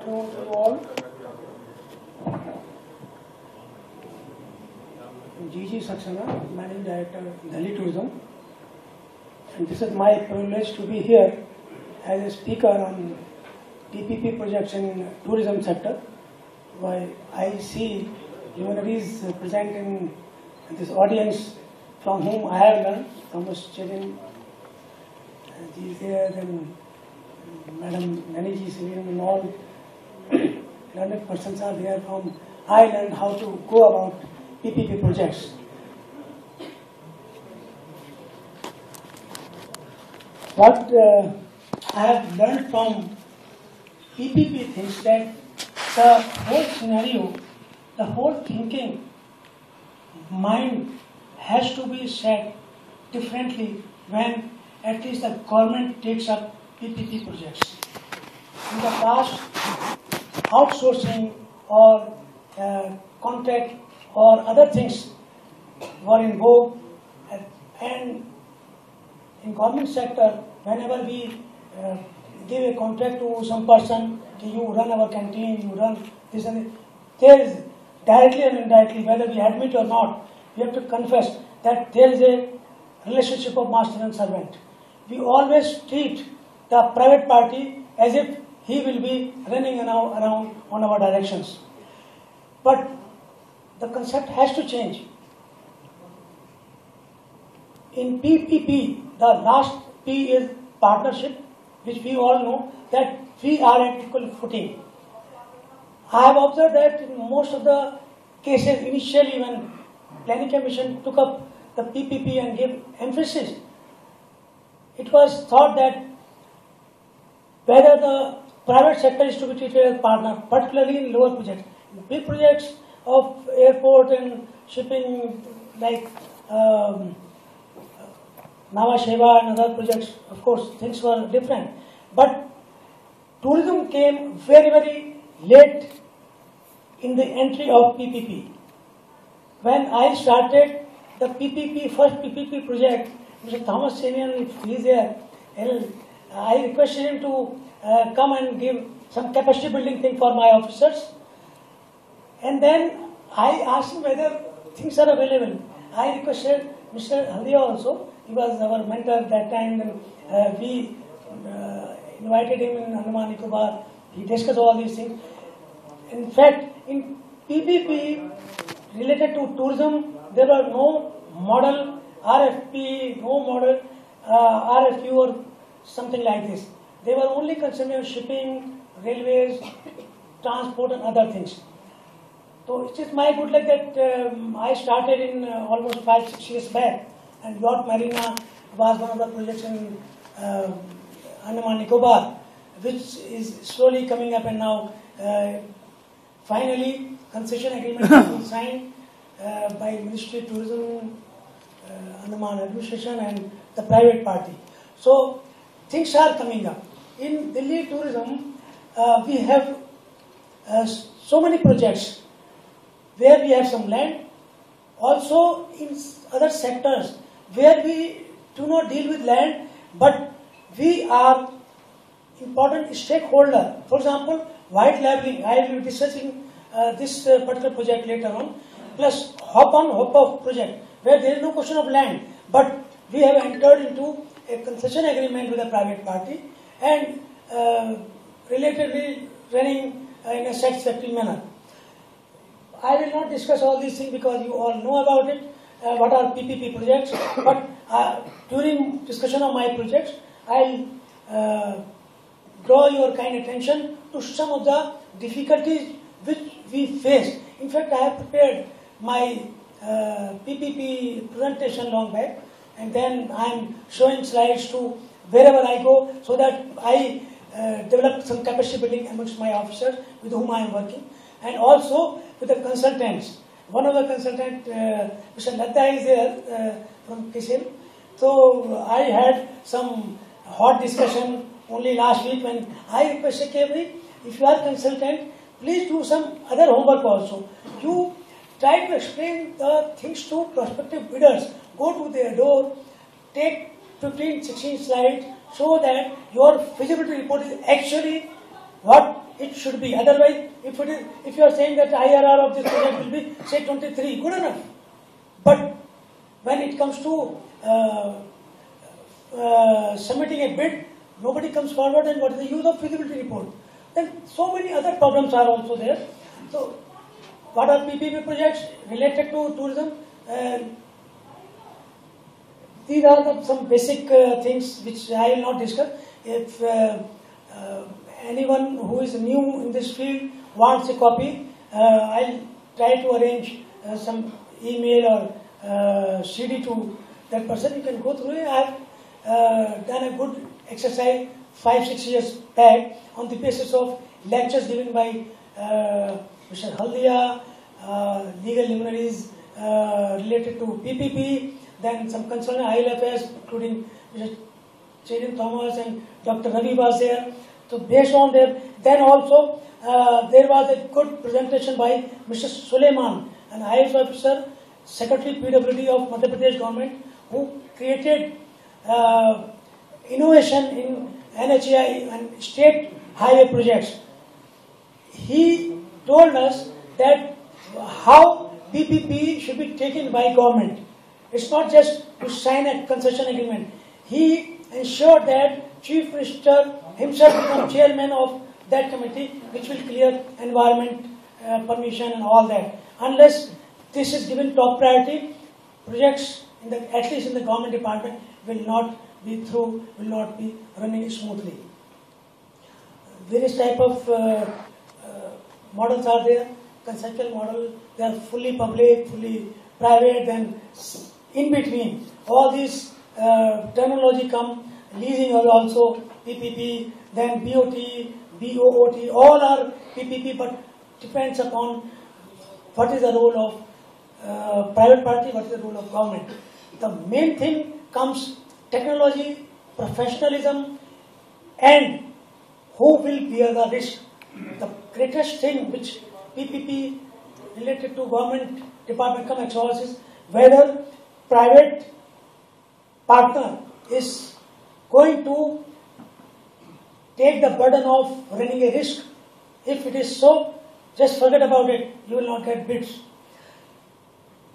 afternoon to you all. I'm Saxena, Managing Director, Delhi Tourism. And this is my privilege to be here as a speaker on PPP projects in tourism sector. Why I see luminaries present in this audience from whom I have learned. Thomas Chedin, he is there, then Madam Naniji Sri, and all learned persons are there from I learned how to go about PPP projects. What I have learned from PPP things that the whole scenario, the whole thinking, mind has to be set differently when at least the government takes up PPP projects. In the past, outsourcing or contract or other things were in vogue, and in government sector, whenever we give a contract to some person, you run our canteen, you run this and that, there is directly and indirectly, whether we admit or not, we have to confess that there is a relationship of master and servant. We always treat the private party as if he will be running around on our directions. But the concept has to change. In PPP, the last P is partnership, which we all know that we are at equal footing. I have observed that in most of the cases, initially when Planning Commission took up the PPP and gave emphasis, it was thought that whether the private sector is to be treated as partner, particularly in lower projects. In big projects of airport and shipping like Nava Sheva and other projects, of course, things were different. But tourism came very, very late in the entry of PPP. When I started the PPP, first PPP project, Mr. Thomas Chedin, if he is there, I requested him to come and give some capacity building thing for my officers. And then I asked him whether things are available. I requested Mr. Haldia also. He was our mentor at that time. And we invited him in Andaman Nicobar. He discussed all these things. In fact, in PPP related to tourism, there were no model RFP, no model RFQ or something like this. They were only concerned with shipping, railways, transport and other things. So it is my good luck that I started in almost 5-6 years back, and Yacht Marina was one of the projects in Andaman Nicobar, which is slowly coming up, and now finally concession agreement has been signed by Ministry of Tourism, Andaman Administration and the private party. So things are coming up. In Delhi tourism, we have so many projects where we have some land. Also in other sectors where we do not deal with land, but we are important stakeholder. For example, white labeling. I will be discussing this particular project later on. Plus hop on, hop off project, where there is no question of land, but we have entered into a concession agreement with a private party and relatedly running in a satisfactory manner. I will not discuss all these things because you all know about it, what are PPP projects, but during discussion of my projects, I will draw your kind attention to some of the difficulties which we face. In fact, I have prepared my PPP presentation long back, and then I am showing slides to wherever I go so that I develop some capacity building amongst my officers with whom I am working, and also with the consultants. One of the consultants, Mr. Ladda, is there from KCL. So I had some hot discussion only last week when I requested KV, if you are consultant, please do some other homework also. You try to explain the things to prospective bidders. Go to their door, take 15-16 slides, so that your feasibility report is actually what it should be. Otherwise, if you are saying that IRR of this project will be say 23, good enough. But when it comes to submitting a bid, nobody comes forward, and what is the use of feasibility report? Then so many other problems are also there. So, what are PPP projects related to tourism? These are some basic things which I will not discuss. If anyone who is new in this field wants a copy, I'll try to arrange some email or CD to that person. You can go through it. I've done a good exercise 5-6 years back on the basis of lectures given by Mr. Haldia, legal luminaries related to PPP, then some concerned ILFS, including Mr. Chetan Thomas and Dr. Ravi was there. So based on that, then also there was a good presentation by Mr. Suleiman, an IAS officer, Secretary PWD of Madhya Pradesh government, who created innovation in NHAI and state highway projects. He told us that how PPP should be taken by government. It's not just to sign a concession agreement. He ensured that Chief Minister himself become chairman of that committee, which will clear environment permission and all that. Unless this is given top priority, projects at least in the government department will not be running smoothly. Various type of models are there. Conceptual model, they are fully public, fully private, then in between. All these terminology come, leasing are also PPP, then BOT, BOOT, all are PPP, but depends upon what is the role of private party, what is the role of government. The main thing comes technology, professionalism, and who will bear the risk. The greatest thing which PPP related to government department come across is whether private partner is going to take the burden of running a risk. If it is so, just forget about it, you will not get bids.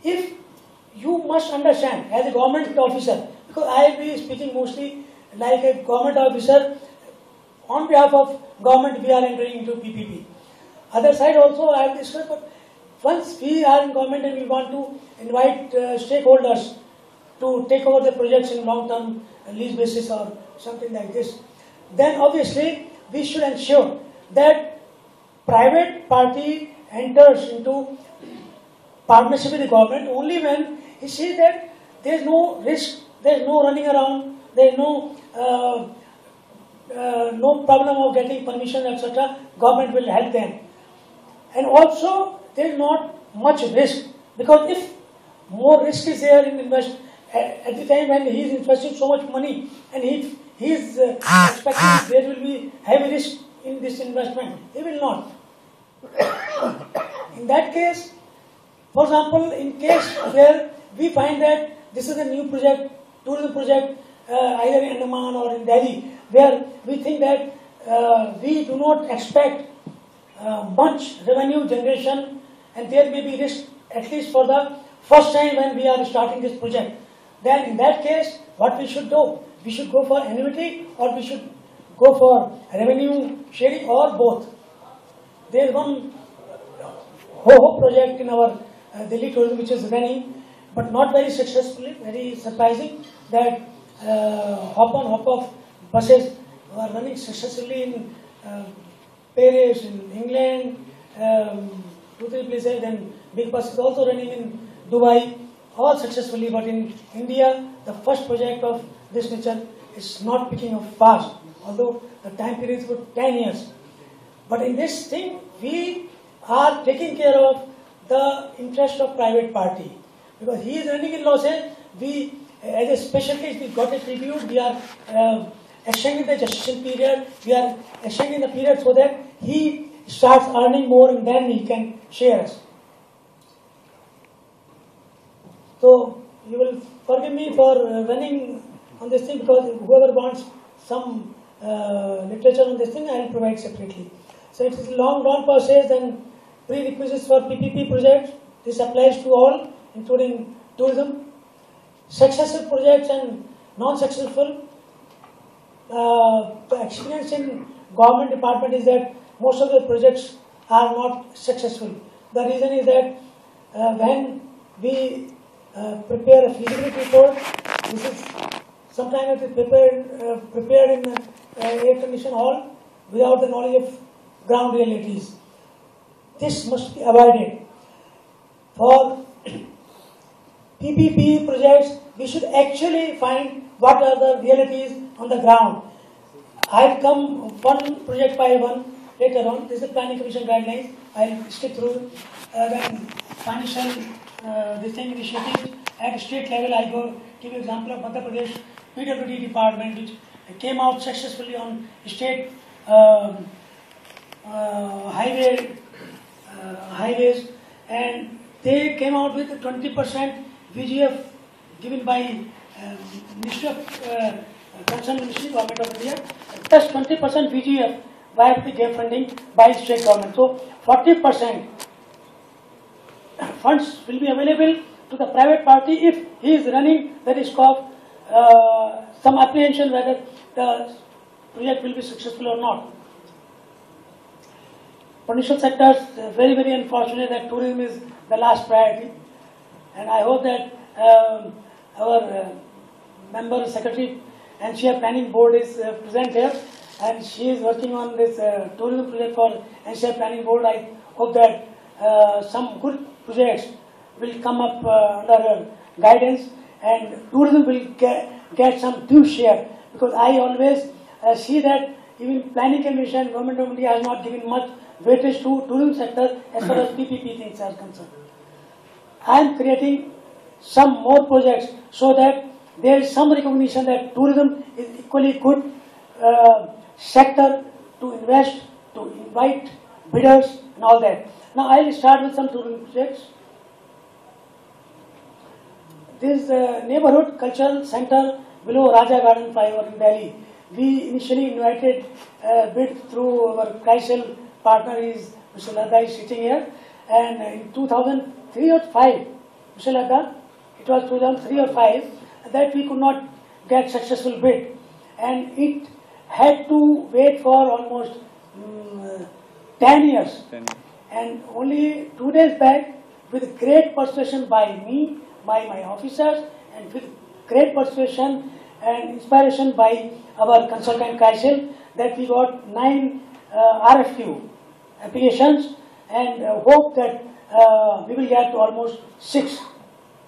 If you must understand as a government officer, because I will be speaking mostly like a government officer, on behalf of government we are entering into PPP. Other side also I have discussed, but once we are in government and we want to invite stakeholders to take over the projects in long-term lease basis or something like this, then obviously we should ensure that private party enters into partnership with the government only when he sees that there is no risk, there is no running around, there is no problem of getting permission, etc. Government will help them. And also, there is not much risk, because if more risk is there in invest at the time when he is investing so much money and he is expecting there will be heavy risk in this investment, he will not. In that case, for example, in case where we find that this is a new project, tourism project, either in Andaman or in Delhi, where we think that we do not expect much revenue generation, and there may be risk at least for the first time when we are starting this project. Then in that case, what we should do? We should go for annuity, or we should go for revenue sharing, or both. There is one HOHO project in our Delhi tourism which is running, but not very successfully, very surprising, that hop on hop off buses are running successfully in Paris, in England, 2-3 places, then big bus is also running in Dubai, all successfully, but in India, the first project of this nature is not picking up fast, although the time period is about 10 years. But in this thing, we are taking care of the interest of private party, because he is running in losses. We, as a special case, we got a tribute, we are extending the gestation period, we are extending the period so that he starts earning more and then he can share us. So, you will forgive me for running on this thing, because whoever wants some literature on this thing, I will provide separately. So it is long drawn process and prerequisites for PPP projects. This applies to all, including tourism. Successful projects and non-successful. The experience in government department is that most of the projects are not successful. The reason is that when we prepare a feasibility report, this is sometimes it is prepared in air-conditioned hall without the knowledge of ground realities. This must be avoided. For PPP projects, we should actually find what are the realities on the ground. I'll come one project by one later on. This is the Planning Commission guidelines. I'll stick through then financial this thing initiatives at state level. I go give you example of Madhya Pradesh PWD department, which came out successfully on state highways, and they came out with 20% VGF given by Ministry of Concerned Ministry, Government of India, plus 20% VGF via the gap funding by state government. So 40% funds will be available to the private party if he is running the risk of some apprehension whether the project will be successful or not. Potential sectors, very, very unfortunate that tourism is the last priority, and I hope that our member secretary NCR Planning Board is present here, and she is working on this tourism project for NCR Planning Board. I hope that some good projects will come up under her guidance, and tourism will get some due share, because I always see that even Planning Commission, Government of India has not given much weightage to tourism sector as far as PPP things are concerned. I am creating some more projects so that there is some recognition that tourism is equally good sector to invest, to invite bidders and all that. Now I will start with some tourism projects. This neighborhood cultural center below Raja Garden flyover in Delhi. We initially invited bid through our Kaisel partner is Mr. Ladda is sitting here, and in 2003 or 5, Mr. Ladda, it was 2003 or 5 that we could not get successful bid, and it had to wait for almost 10 years. And only 2 days back, with great persuasion by me, by my officers, and with great persuasion and inspiration by our consultant Kaisel, that we got 9 RFQ applications, and hope that we will get almost 6,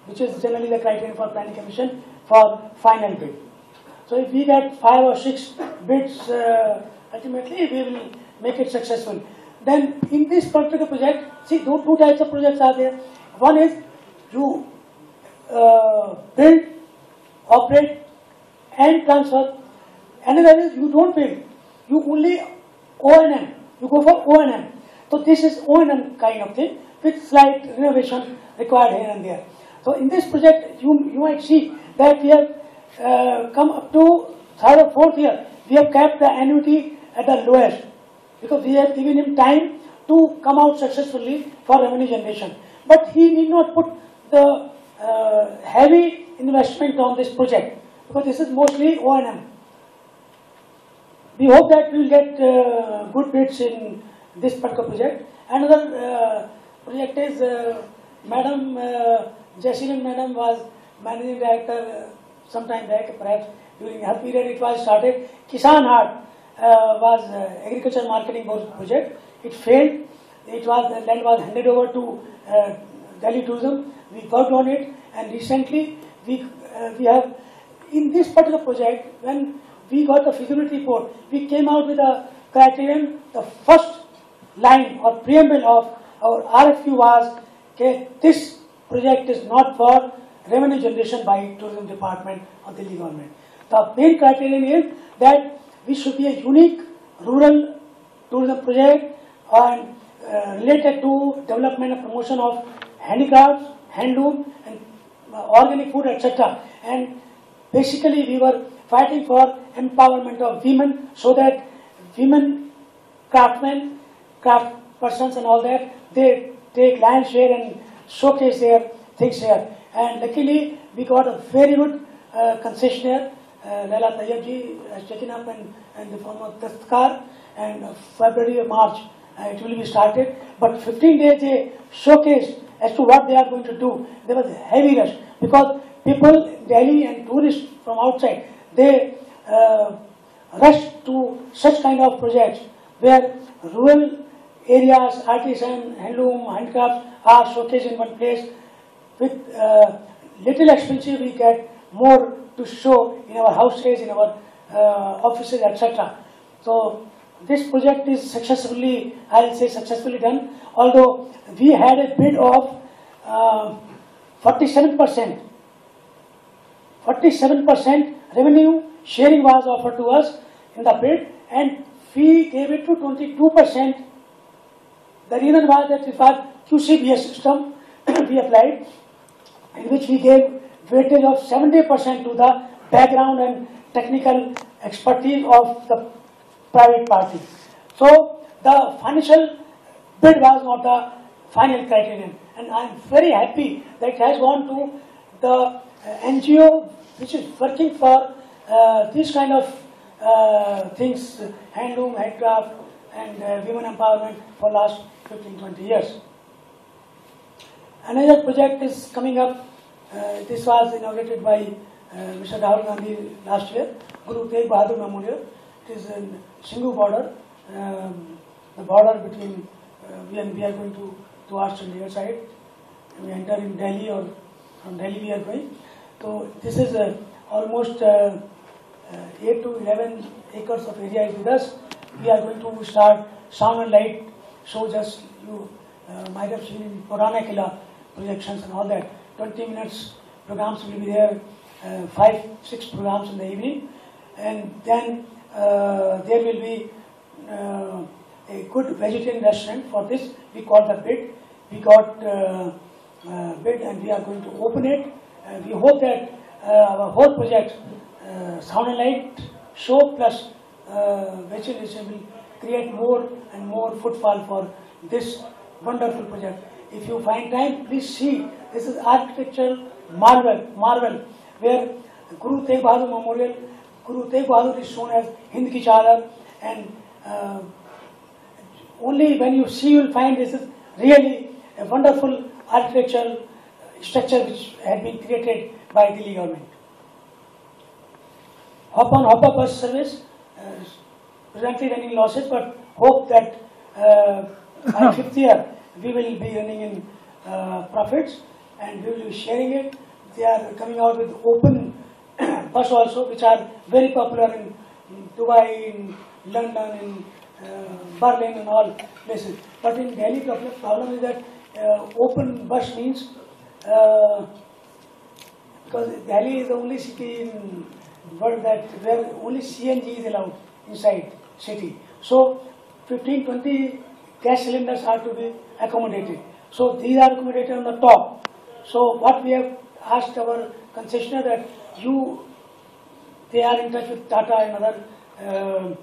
which is generally the criterion for Planning Commission for final bid. So if we get 5 or 6 bids, ultimately we will make it successful. Then in this particular project, see, two types of projects are there. One is you build, operate and transfer. Another is you don't build, you only O&M, you go for O&M. So this is O&M kind of thing with slight renovation required here and there. So in this project, you might see that we have come up to 3rd or 4th year. We have kept the annuity at the lowest, because we have given him time to come out successfully for revenue generation. But he need not put the heavy investment on this project, because this is mostly O&M. We hope that we will get good bids in this particular project. Another project is Madam Jaiseelan Madam was managing director sometime back, perhaps during her period it was started. Kisan Hart was agriculture marketing board project. It failed. The land was handed over to Delhi Tourism. We worked on it, and recently we have, in this particular project, when we got the feasibility report, we came out with a criterion. The first line or preamble of our RFQ was, okay, this project is not for revenue generation by tourism department or Delhi government. The main criterion is that we should be a unique rural tourism project and related to development and promotion of handicrafts, handloom and organic food, etc. And basically we were fighting for empowerment of women, so that women craftsmen craft persons and all that, they take land share and showcase their things here. And luckily, we got a very good concessionaire. Laila Tayyab ji has taken up and the form of Dastkar, and February or March it will be started. But 15 days they showcased as to what they are going to do. There was a heavy rush because people in Delhi and tourists from outside, they rush to such kind of projects where rural areas, artisan, handloom, handcrafts are showcased in one place. With little expensive, we get more to show in our houses, in our offices, etc. So this project is successfully, I will say successfully done, although we had a bid of 47%. 47% revenue sharing was offered to us in the bid, and we gave it to 22%. The reason was that it was QCBS system we applied, in which we gave weightage of 70% to the background and technical expertise of the private party. So the financial bid was not the final criterion, and I am very happy that it has gone to the NGO which is working for these kind of things, handloom, handcraft, and women empowerment for last 15-20 years. Another project is coming up. This was inaugurated by Mr. Rahul Gandhi last year, Guru Tegh Bahadur Memorial. It is in Singhu border, the border between, we are going towards Chandigarh side. We enter in Delhi, or from Delhi we are going. So this is almost 8 to 11 acres of area is with us. We are going to start sound and light show, just you might have seen in Purana Kila projections and all that. 20 minutes programs will be there, 5-6 programs in the evening, and then there will be a good vegetarian restaurant. For this we call the bid. We got bid and we are going to open it. We hope that our whole project, sound and light show plus vegetarian, will create more and more footfall for this wonderful project. If you find time, please see. This is architectural marvel, where Guru Tegh Bahadur Memorial, Guru Tegh Bahadur is shown as Hind ki Chadar, and only when you see, you will find this is really a wonderful architectural structure which had been created by the Delhi government. Hop-on, hop-up bus service, presently running losses, but hope that by 5th year we will be running in profits, and we will be sharing it. They are coming out with open bus also, which are very popular in Dubai, in London, in Berlin and all places. But in Delhi, the problem is that open bus means, because Delhi is the only city in the world where only CNG is allowed inside city. So 15-20 gas cylinders are to be accommodated. So these are accommodated on the top. So what we have asked our concessionaire, that they are in touch with Tata and other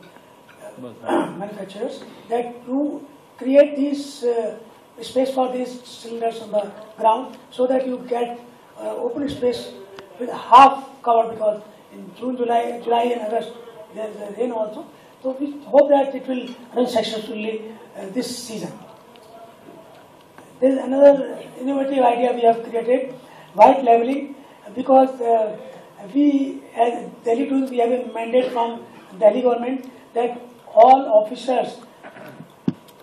manufacturers, that you create these space for these cylinders on the ground, so that you get open space with half covered, because in June, July and August there is a rain also. So we hope that it will run successfully this season. There is another innovative idea we have created, white leveling, because we as Delhi Tourism, we have a mandate from Delhi government that all officers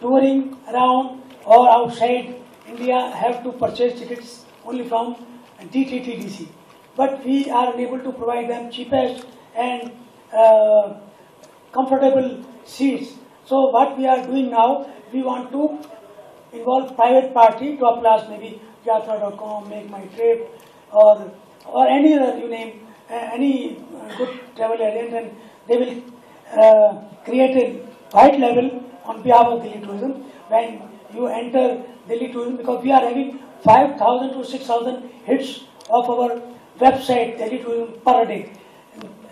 touring around or outside India have to purchase tickets only from DTTDC. But we are unable to provide them cheapest and comfortable seats. So what we are doing now, we want to involve private party to apply, maybe yatra.com, Make My Trip, or any other, you name, any good travel agent, and they will create a white label on behalf of Delhi Tourism. When you enter Delhi Tourism, because we are having 5,000 to 6,000 hits of our website, Delhi Tourism, per day.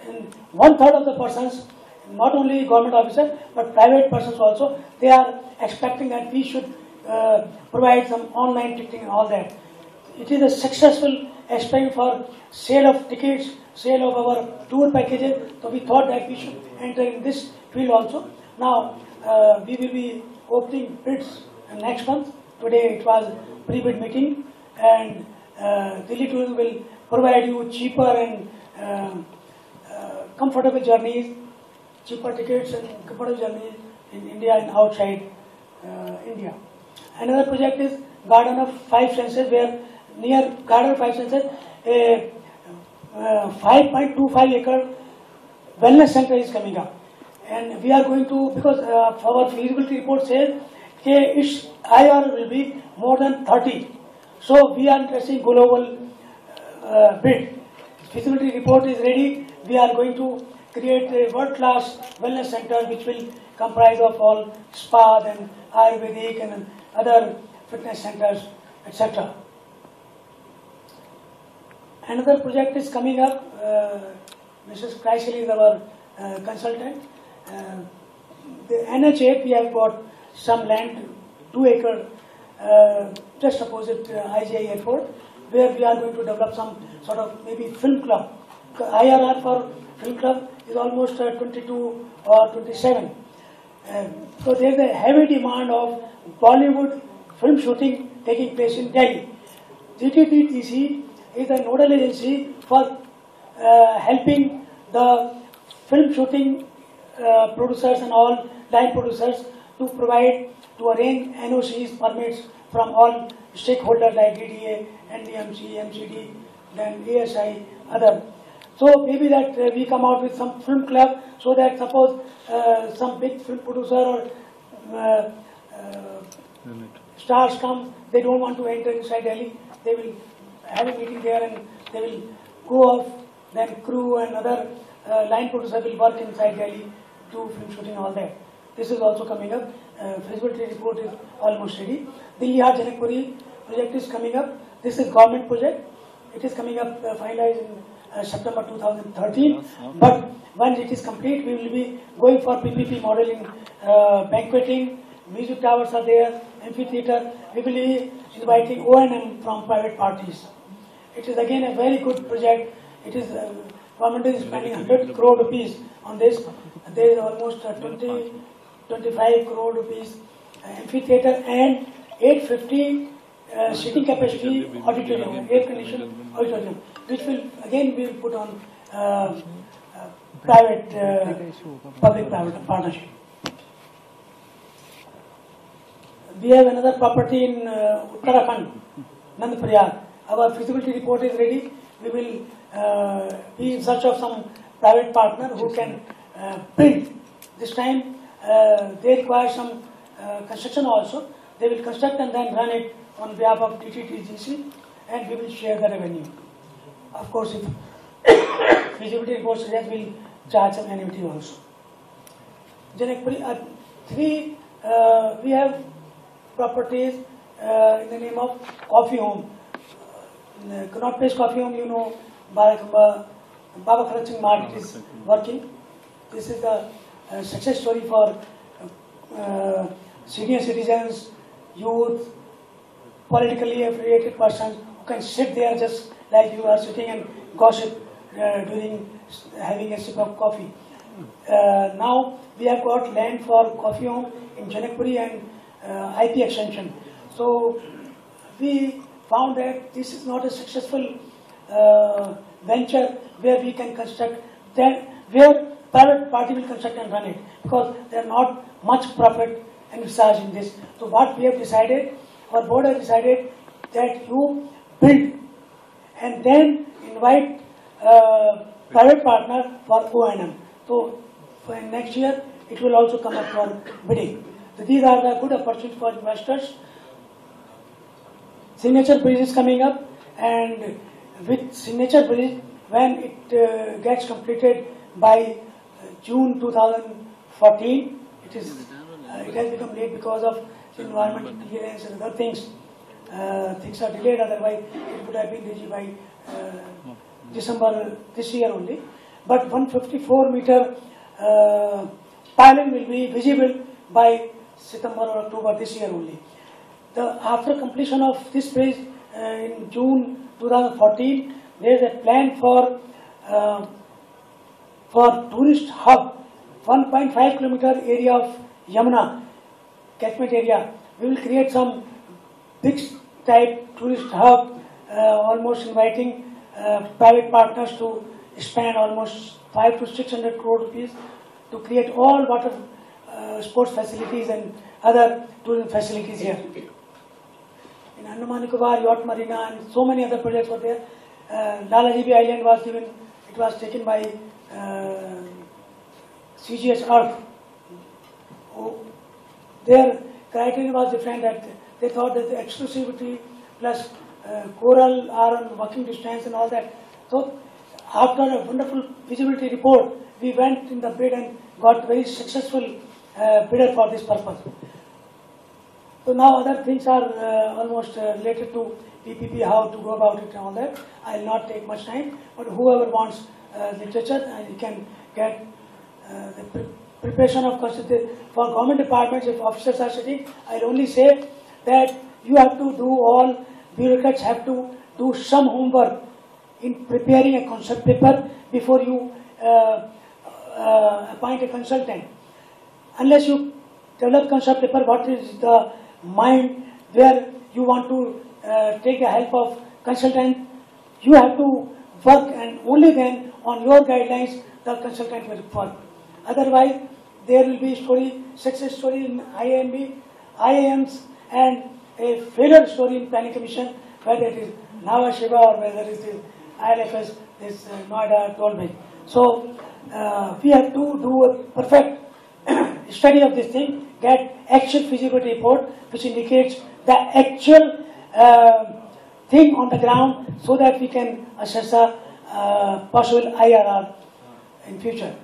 And 1/3 of the persons not only government officers, but private persons also, they are expecting that we should provide some online ticketing and all that. It is a successful experiment for sale of tickets, sale of our tour packages, so we thought that we should enter in this field also. Now, we will be opening bids next month. Today it was pre-bid meeting, and Delhi Tourism will provide you cheaper and comfortable journeys, cheaper tickets and comfortable journeys in India and outside India. Another project is Garden of Five Senses, where near Garden of Five Senses, a 5.25 acre wellness center is coming up. And we are going to, because our feasibility report says its IR will be more than 30. So we are interested in global bid. Feasibility report is ready. We are going to create a world-class wellness center which will comprise of all spa and Ayurvedic and other fitness centers, etc. Another project is coming up. Mrs. Kreisel is our consultant. The NH8, we have got some land, 2 acre, just opposite IGI airport, where we are going to develop some sort of maybe film club. IRR for film club is almost 22 or 27. So there is a heavy demand of Bollywood film shooting taking place in Delhi. DTTDC is a nodal agency for helping the film shooting producers and all line producers to provide, to arrange NOCs, permits from all stakeholders like DDA, NDMC, MCD, then ASI, other. So maybe that we come out with some film club, so that suppose some big film producer or stars come, they don't want to enter inside Delhi, they will have a meeting there and they will go off, then crew and other line producer will work inside Delhi, do film shooting, all that. This is also coming up. Feasibility report is almost ready. Delhi Janakpuri project is coming up. This is government project. It is coming up, finalized in September 2013. But once it is complete, we will be going for PPP model in banqueting, music towers are there, amphitheater. We will be inviting O&M from private parties. It is again a very good project. It is government is spending 100 crore rupees on this. There is almost 25 crore rupees amphitheater and 850 sitting capacity auditorium, air-conditioned auditorium, which will again be put on public-private partnership. We have another property in Uttarakhand, Nandprayag. Our feasibility report is ready. We will be in search of some private partner who can build. This time they require some construction also. They will construct and then run it on behalf of DTTDC, and we will share the revenue. Of course, if feasibility report suggests, we will charge some annuity also. Janakpuri, we have properties in the name of Coffee Home. Connaught Place Coffee Home, you know, Baba Kharat Singh Mart is working. This is the success story for senior citizens, youth, politically affiliated persons who can sit there just like you are sitting and gossip during having a sip of coffee. Now we have got land for Coffee Home in Janakpuri and IP extension. So we found that this is not a successful venture where we can construct, where private party will construct and run it, because there are not much profit envisaged in this. So what we have decided, our board has decided that you build and then invite private partner for O&M. So for next year it will also come up for bidding. So these are the good opportunities for investors. Signature Bridge is coming up, and with Signature Bridge, when it gets completed by June 2014, it has become late because of environmental clearance and other things. Things are delayed, otherwise it would have been ready by December this year only. But 154 meter pylon will be visible by September or October this year only. After completion of this phase in June 2014, there is a plan for tourist hub, 1.5 kilometer area of Yamuna catchment area. We will create some big type tourist hub, almost inviting private partners to spend almost 500 to 600 crore rupees to create all water sports facilities and other tourism facilities here. In Andaman Nicobar, Yacht Marina and so many other projects were there. Lalajibi Island was given, it was taken by CGS Earth. Their criteria was different, that they thought that the exclusivity plus coral are on walking distance and all that. So after a wonderful feasibility report, we went in the bid and got very successful bidder for this purpose. So now other things are almost related to PPP, how to go about it and all that. I will not take much time, but whoever wants literature, you can get the preparation of constitution for government departments. If officers are sitting, I will only say that you have to do, all bureaucrats have to do some homework in preparing a concept paper before you appoint a consultant. Unless you develop concept paper, what is the mind where you want to take the help of consultant, you have to work, and only then on your guidelines the consultant will work. Otherwise, there will be success story in IAMs and a failure story in planning commission, whether it is Nava Shiva or whether it is ILFS, this Noida told me. So we have to do a perfect study of this thing, get actual feasibility report which indicates the actual thing on the ground, so that we can assess a possible IRR in future.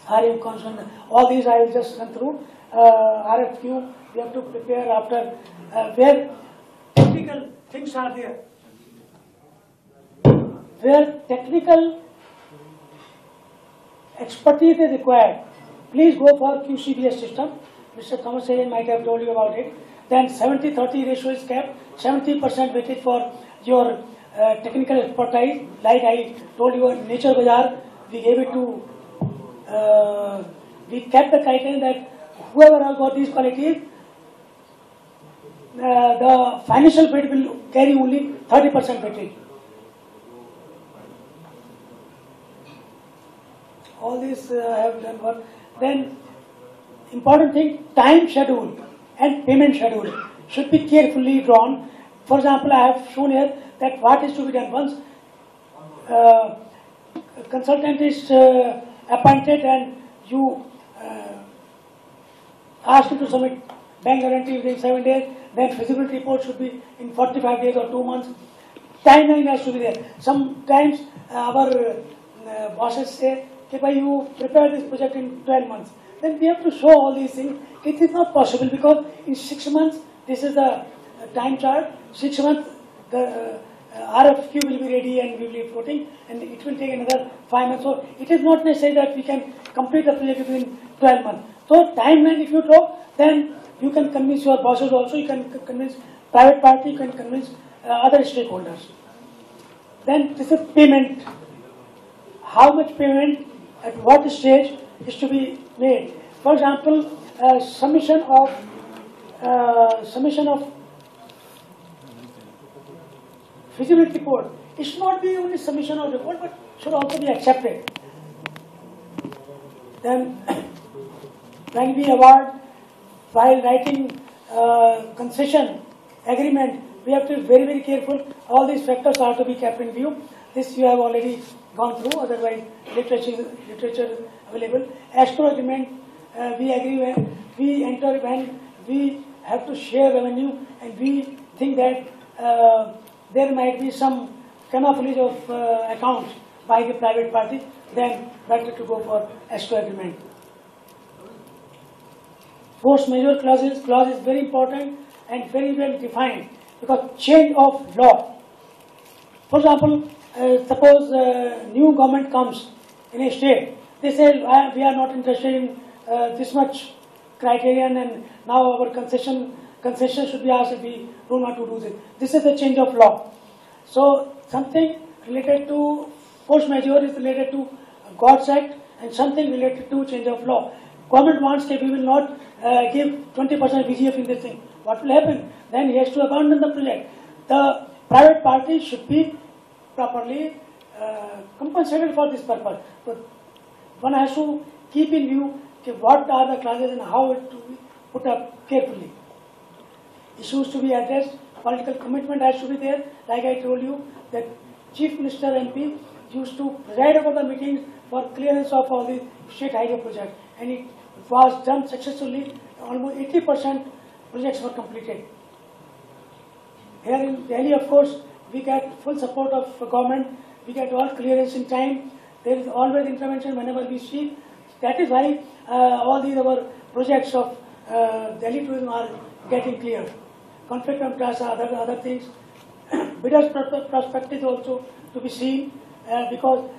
Are you concerned? All these I will just run through. RFQ, we have to prepare after where technical things are there. Where technical expertise is required, please go for QCBS system. Mr. Thomas Sayan might have told you about it. Then 70-30 ratio is kept, 70% weightage for your technical expertise. Like I told you, Nature Bazaar, we gave it to, we kept the criteria that whoever has got these qualities, the financial bid will carry only 30% weightage. All this I have done work. Then important thing, time schedule and payment schedule should be carefully drawn. For example, I have shown here that what is to be done once a consultant is appointed and you ask him to submit bank guarantee within 7 days, then feasibility report should be in 45 days or 2 months. Timeline has to be there. Sometimes our bosses say, okay, you prepare this project in 12 months. Then we have to show all these things. It is not possible, because in 6 months, this is the time chart, 6 months the RFQ will be ready and we will be floating, and it will take another 5 months. So it is not necessary that we can complete the project within 12 months. So timeline if you draw, then you can convince your bosses also, you can convince private party, you can convince other stakeholders. Then this is payment. How much payment at what stage is to be made? For example, submission of feasibility report. It should not be only submission of report, but should also be accepted. Then when we award, while writing concession agreement, we have to be very, very careful. All these factors are to be kept in view. This you have already gone through, otherwise literature is available. Escrow agreement, we agree when we enter, when we have to share revenue and we think that there might be some camouflage of accounts by the private party, then better to go for escrow agreement. Force majeure clause is very important and very well defined, because change of law. For example, suppose new government comes in a state They say we are not interested in this much criterion, and now our concession should be asked if we don't want to do this. This is the change of law. So something related to force majeure is related to God's Act, and something related to change of law. Government wants that we will not give 20% VGF in this thing. What will happen? Then he has to abandon the project. The private party should be properly compensated for this purpose. So one has to keep in view what are the clauses and how it to be put up carefully. Issues to be addressed, political commitment has to be there. Like I told you, that Chief Minister MP used to preside over the meetings for clearance of all the state highway projects, and it was done successfully. Almost 80% projects were completed. Here in Delhi, of course, we get full support of government. We get all clearance in time. There is always intervention whenever we see. That is why all these our projects of Delhi tourism are getting clear. Conflict of interest, other things. Bidders' perspective also to be seen, because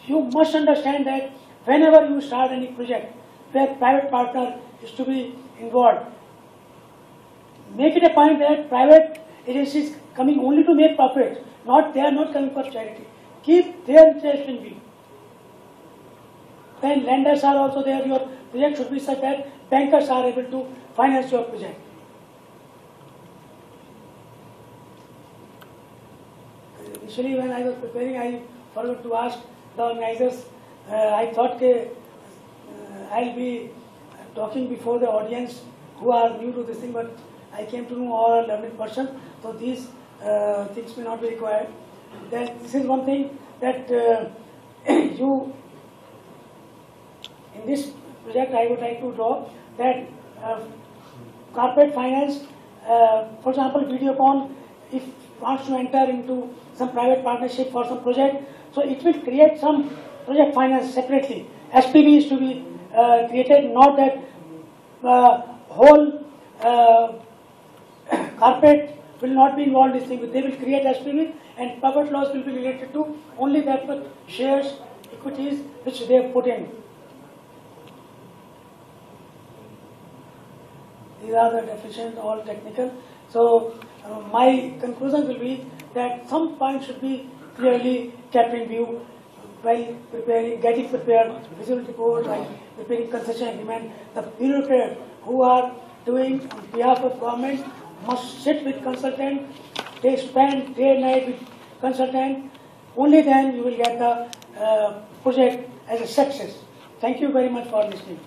you must understand that whenever you start any project where private partner is to be involved, make it a point that private agencies coming only to make profit, they are not coming for charity. Keep their interest in view. Then lenders are also there. Your project should be such that bankers are able to finance your project. Initially, when I was preparing, I forgot to ask the organizers. I thought I'll be talking before the audience who are new to this thing, but I came to know all are learned persons, so these things may not be required. Then this is one thing that you, in this project, I would like to draw that corporate finance, for example, Videocon, if wants to enter into some private partnership for some project, so it will create some project finance separately. SPV is to be created, not that whole corporate will not be involved in this thing. They will create SPV, and profit loss will be related to only that shares, equities which they have put in. These are the definitions, all technical. So my conclusion will be that some points should be clearly kept in view while preparing, getting prepared visibility report, while preparing concession agreement. The bureaucrats who are doing on behalf of government must sit with consultant. They spend day and night with consultant. Only then you will get the project as a success. Thank you very much for listening.